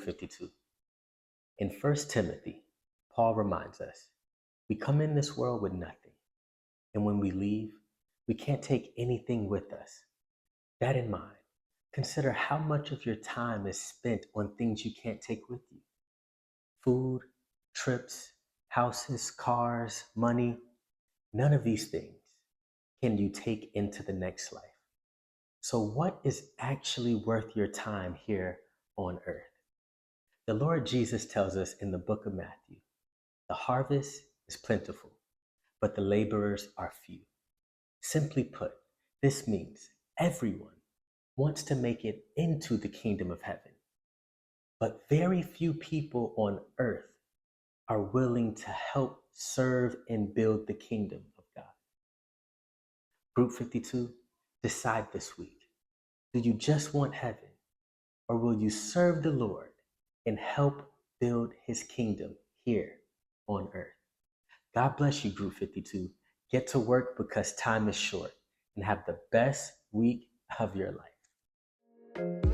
52. In 1 Timothy, Paul reminds us, we come in this world with nothing, and when we leave, we can't take anything with us. That in mind, consider how much of your time is spent on things you can't take with you. Food, trips, houses, cars, money, none of these things can you take into the next life. So what is actually worth your time here on earth? The Lord Jesus tells us in the book of Matthew, the harvest is plentiful, but the laborers are few. Simply put, this means everyone wants to make it into the kingdom of heaven, but very few people on earth are willing to help serve and build the kingdom of God. Group 52, decide this week. Do you just want heaven, or will you serve the Lord and help build his kingdom here on earth? God bless you, Group 52. Get to work because time is short, and have the best week of your life.